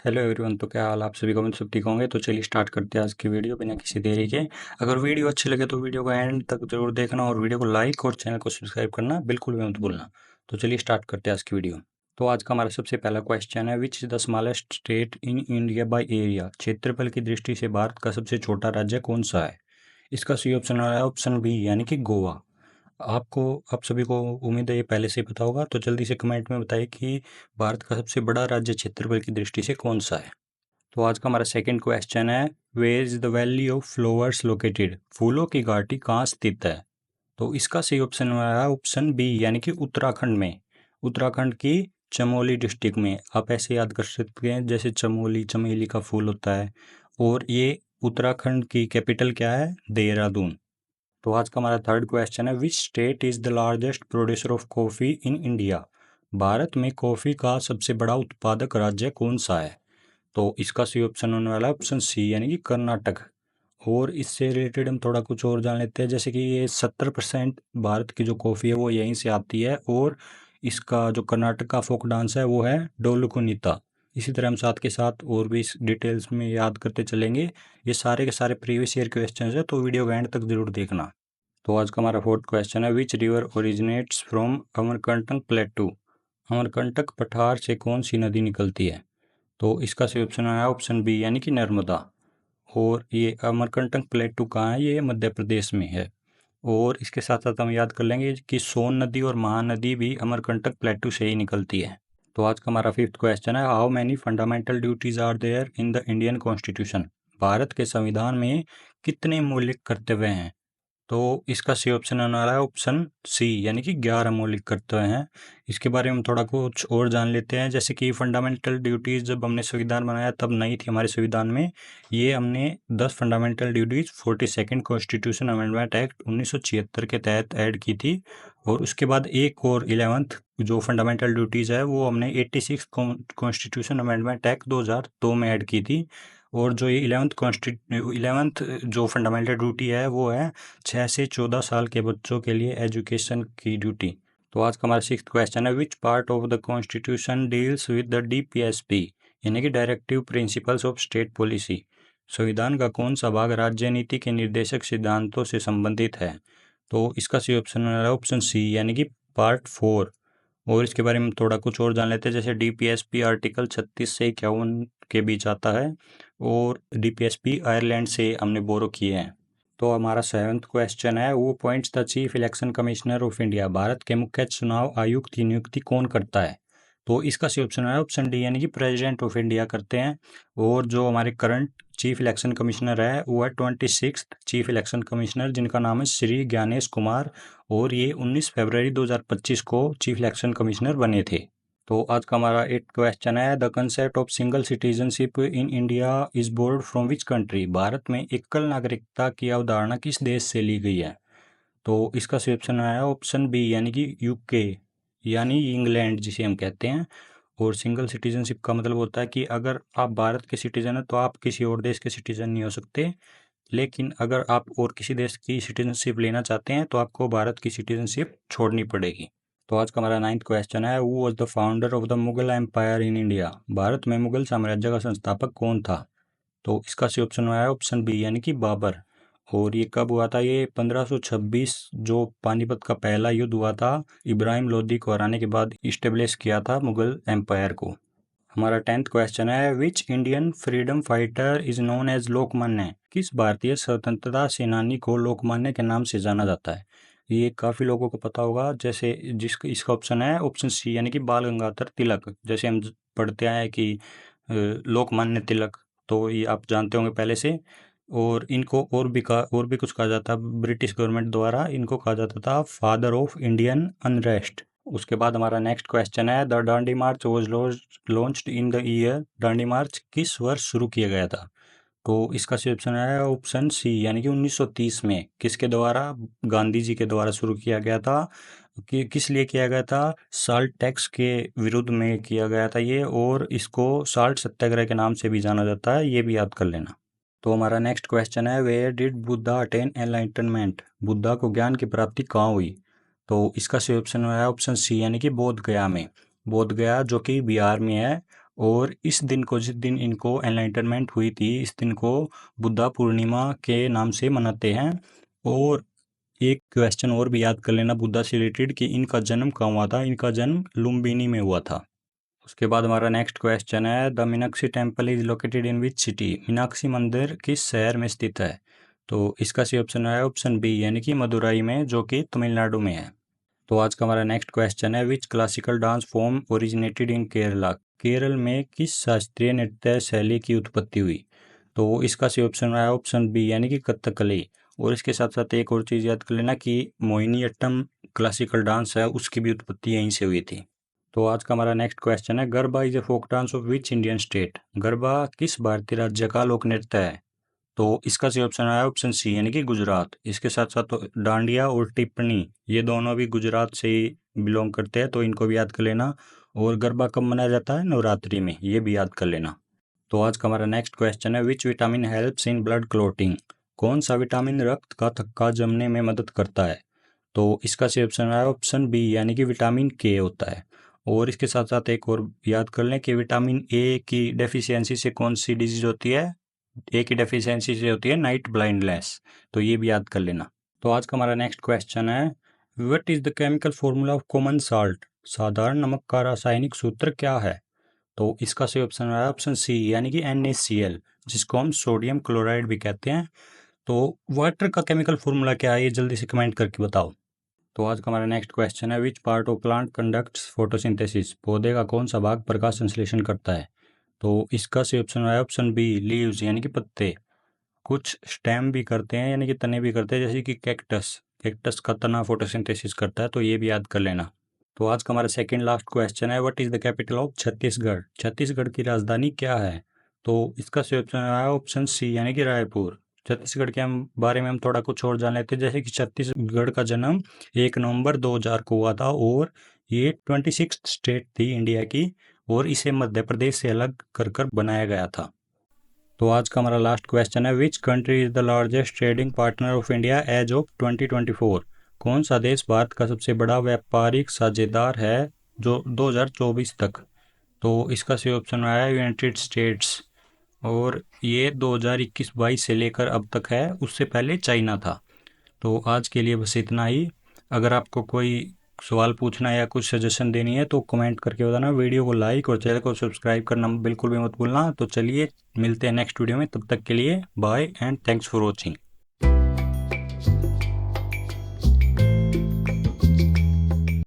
Hello everyone. तो क्या हाल आप सभी को, मैं सब ठीक होंगे। तो चलिए स्टार्ट करते हैं आज की वीडियो बिना किसी देरी के। अगर वीडियो अच्छी लगे तो वीडियो को एंड तक जरूर देखना और वीडियो को लाइक और चैनल को सब्सक्राइब करना बिल्कुल भी मत भूलना। तो चलिए स्टार्ट करते हैं आज की वीडियो। तो आज का हमारा सबसे पहला क्वेश्चन है, which is the smallest state in India by area. क्षेत्रफल की दृष्टि से भारत का सबसे छोटा राज्य कौन सा है। इसका सही ऑप्शन है ऑप्शन बी यानी कि गोवा। आपको आप सभी को उम्मीद है ये पहले से ही पता होगा। तो जल्दी से कमेंट में बताइए कि भारत का सबसे बड़ा राज्य क्षेत्रफल की दृष्टि से कौन सा है। तो आज का हमारा सेकंड क्वेश्चन है, where is the valley of flowers located. फूलों की घाटी कहाँ स्थित है। तो इसका सही ऑप्शन है ऑप्शन बी यानी कि उत्तराखंड में। उत्तराखंड की चमोली डिस्ट्रिक्ट में। आप ऐसे याद कर सकते हैं जैसे चमोली चमेली का फूल होता है। और ये उत्तराखंड की कैपिटल क्या है, देहरादून। तो आज का हमारा थर्ड क्वेश्चन है, which state is the largest producer of coffee in India. Bharat में कॉफ़ी का सबसे बड़ा उत्पादक राज्य कौन सा है। तो इसका सही ऑप्शन होने वाला है ऑप्शन सी यानी कि कर्नाटक। और इससे रिलेटेड हम थोड़ा कुछ और जान लेते हैं, जैसे कि ये 70% भारत की जो कॉफ़ी है वो यहीं से आती है। और इसका जो कर्नाटक का फोक डांस है वो है डोलु कुनीता। इसी तरह हम साथ के साथ और भी इस डिटेल्स में याद करते चलेंगे। ये सारे के सारे प्रीवियस ईयर क्वेश्चन है, तो वीडियो के एंड तक जरूर देखना। तो आज का हमारा फोर्थ क्वेश्चन है, which river originates from Amarkantak प्लेटू। Amarkantak पठार से कौन सी नदी निकलती है। तो इसका सही ऑप्शन है ऑप्शन बी यानी कि नर्मदा। और ये अमरकंटक प्लेटू कहाँ है, ये मध्य प्रदेश में है। और इसके साथ साथ हम याद कर लेंगे कि सोन नदी और महानदी भी अमरकंटक प्लेटू से ही निकलती है। तो आज का हमारा फिफ्थ क्वेश्चन है, how many fundamental duties are there in the Indian constitution. Bharat के संविधान में कितने मौलिक कर्तव्य हैं। तो इसका सही ऑप्शन आने वाला है ऑप्शन सी यानी कि 11 मौलिक कर्तव्य हैं। इसके बारे में थोड़ा कुछ और जान लेते हैं, जैसे कि फंडामेंटल ड्यूटीज़ जब हमने संविधान बनाया तब नहीं थी हमारे संविधान में। ये हमने 10 fundamental duties 42nd constitution amendment act 1976 के तहत ऐड की थी। और उसके बाद एक और 11th जो फंडामेंटल ड्यूटीज़ है वो हमने 86 कॉन्स्टिट्यूशन अमेंडमेंट एक्ट 2002 में ऐड की थी। और जो ये 11th जो फंडामेंटल ड्यूटी है वो है 6 से 14 साल के बच्चों के लिए एजुकेशन की ड्यूटी। तो आज का हमारा सिक्स्थ क्वेश्चन है, which part of the constitution deals with the DPSP यानी कि directive principles of state policy. संविधान का कौन सा भाग राज्य नीति के निर्देशक सिद्धांतों से संबंधित है। तो इसका सही ऑप्शन है ऑप्शन सी यानी कि पार्ट 4। और इसके बारे में थोड़ा कुछ और जान लेते हैं, जैसे डीपीएसपी आर्टिकल 36 से 51 के बीच आता है। और डीपीएसपी आयरलैंड से हमने बोरो किए हैं। तो हमारा सेवन्थ क्वेश्चन है, वो points the chief election commissioner of India. Bharat के मुख्य चुनाव आयुक्त की नियुक्ति कौन करता है। तो इसका सही ऑप्शन है ऑप्शन डी यानी कि प्रेसिडेंट ऑफ इंडिया करते हैं। और जो हमारे करंट चीफ इलेक्शन कमिश्नर है वो है 26th चीफ इलेक्शन कमिश्नर, जिनका नाम है श्री ज्ञानेश कुमार। और ये 19 फरवरी 2025 को चीफ इलेक्शन कमिश्नर बने थे। तो आज का हमारा 8th क्वेश्चन है, the concept of single citizenship in India is board from which country. Bharat में एकल नागरिकता की अवधारणा किस देश से ली गई है। तो इसका सही ऑप्शन आया ऑप्शन बी यानी कि यूके यानी इंग्लैंड जिसे हम कहते हैं। और सिंगल सिटीजनशिप का मतलब होता है कि अगर आप भारत के सिटीजन हैं तो आप किसी और देश के सिटीजन नहीं हो सकते। लेकिन अगर आप और किसी देश की सिटीजनशिप लेना चाहते हैं तो आपको भारत की सिटीजनशिप छोड़नी पड़ेगी। तो आज का हमारा 9th क्वेश्चन है, who was the founder of the Mughal empire in India. Bharat में मुगल साम्राज्य का संस्थापक कौन था। तो इसका सही ऑप्शन आया ऑप्शन बी यानी कि बाबर। और ये कब हुआ था, ये 1526 जो पानीपत का पहला युद्ध हुआ था, इब्राहिम लोदी को हराने के बाद इस्टेब्लिश किया था मुगल एम्पायर को। हमारा 10th क्वेश्चन है, which Indian freedom fighter is known as Lokmanya. किस भारतीय स्वतंत्रता सेनानी को लोकमान्य के नाम से जाना जाता है। ये काफ़ी लोगों को पता होगा, जैसे जिसका इसका ऑप्शन है ऑप्शन सी यानी कि बाल गंगाधर तिलक। जैसे हम पढ़ते आए कि लोकमान्य तिलक, तो ये आप जानते होंगे पहले से। और इनको और भी कुछ कहा जाता है, ब्रिटिश गवर्नमेंट द्वारा इनको कहा जाता था फादर ऑफ इंडियन अनरेस्ट। उसके बाद हमारा नेक्स्ट क्वेश्चन है, the Dandi march was launched in the year. Dandi march किस वर्ष शुरू किया गया था। तो इसका सही ऑप्शन है ऑप्शन सी यानी कि 1930 में। किसके द्वारा, गांधी जी के द्वारा शुरू किया गया था। कि किस लिए किया गया था, साल्ट टैक्स के विरुद्ध में किया गया था ये। और इसको साल्ट सत्याग्रह के नाम से भी जाना जाता है, ये भी याद कर लेना। तो हमारा नेक्स्ट क्वेश्चन है, where did Buddha attain enlightenment. Buddha को ज्ञान की प्राप्ति कहाँ हुई। तो इसका सही ऑप्शन है ऑप्शन सी यानी कि बोध गया में। बोध गया जो कि बिहार में है। और इस दिन को, जिस दिन इनको एनलाइटनमेंट हुई थी, इस दिन को बुद्धा पूर्णिमा के नाम से मनाते हैं। और एक क्वेश्चन और भी याद कर लेना बुद्धा से रिलेटेड कि इनका जन्म कहाँ हुआ था। इनका जन्म लुम्बिनी में हुआ था। उसके बाद हमारा नेक्स्ट क्वेश्चन है, the Meenakshi temple is located in which city. Meenakshi मंदिर किस शहर में स्थित है? तो इसका सही ऑप्शन है ऑप्शन बी, यानी कि मदुराई में, जो कि तमिलनाडु में है। तो आज का हमारा नेक्स्ट क्वेश्चन है, which classical dance form originated in Kerala. Kerala में किस शास्त्रीय नृत्य शैली की उत्पत्ति हुई? तो इसका सही ऑप्शन है ऑप्शन बी, यानी कि कथकली। और इसके साथ साथ एक और चीज़ याद कर लेना कि मोहिनीअट्टम क्लासिकल डांस है, उसकी भी उत्पत्ति यहीं से हुई थी। तो आज का हमारा नेक्स्ट क्वेश्चन है, Garba is a folk dance of which Indian state. Garba किस भारतीय राज्य का लोक नृत्य है? तो इसका सही ऑप्शन है ऑप्शन सी, यानी कि गुजरात। इसके साथ साथ तो डांडिया और टिप्पणी, ये दोनों भी गुजरात से ही बिलोंग करते हैं, तो इनको भी याद कर लेना। और गरबा कब मनाया जाता है? नवरात्रि में, ये भी याद कर लेना। तो आज का हमारा नेक्स्ट क्वेश्चन है, which vitamin helps in blood clotting. कौन सा विटामिन रक्त का थक्का जमने में मदद करता है? तो इसका सही ऑप्शन है ऑप्शन बी, यानी कि विटामिन के होता है। और इसके साथ साथ एक और याद कर लें कि विटामिन ए की डेफिशिएंसी से कौन सी डिजीज होती है? ए की डेफिशिएंसी से होती है नाइट ब्लाइंडनेस, तो ये भी याद कर लेना। तो आज का हमारा नेक्स्ट क्वेश्चन है, what is the chemical formula of common salt. साधारण नमक का रासायनिक सूत्र क्या है? तो इसका सही ऑप्शन है ऑप्शन सी, यानी कि NaCl, जिसको हम सोडियम क्लोराइड भी कहते हैं। तो वाटर का केमिकल फॉर्मूला क्या है, ये जल्दी से कमेंट करके बताओ। तो आज का हमारा नेक्स्ट क्वेश्चन है, which part of plant conducts photosynthesis. पौधे का कौन सा भाग प्रकाश संश्लेषण करता है? तो इसका सही ऑप्शन है ऑप्शन बी, लीव्स, यानी कि पत्ते। कुछ स्टेम भी करते हैं, यानी कि तने भी करते हैं, जैसे कि कैक्टस। कैक्टस का तना फोटोसिंथेसिस करता है, तो ये भी याद कर लेना। तो आज का हमारा सेकंड लास्ट क्वेश्चन है, what is the capital of Chhattisgarh. Chhattisgarh की राजधानी क्या है? तो इसका सही ऑप्शन है ऑप्शन सी, यानी कि रायपुर। छत्तीसगढ़ के हम बारे में हम थोड़ा कुछ और जान लेते हैं, जैसे कि छत्तीसगढ़ का जन्म 1 नवंबर 2000 को हुआ था, और ये 26 स्टेट थी इंडिया की, और इसे मध्य प्रदेश से अलग कर कर बनाया गया था। तो आज का हमारा लास्ट क्वेश्चन है, which country is the largest trading partner of India as of 2024। कौन सा देश भारत का सबसे बड़ा व्यापारिक साझेदार है जो 2024 तक? तो इसका सही ऑप्शन है यूनाइटेड स्टेट्स। और ये 2021-22 से लेकर अब तक है, उससे पहले चाइना था। तो आज के लिए बस इतना ही। अगर आपको कोई सवाल पूछना है या कुछ सजेशन देनी है तो कमेंट करके बताना। वीडियो को लाइक और चैनल को सब्सक्राइब करना बिल्कुल भी मत भूलना। तो चलिए मिलते हैं नेक्स्ट वीडियो में, तब तक के लिए bye and thanks for watching.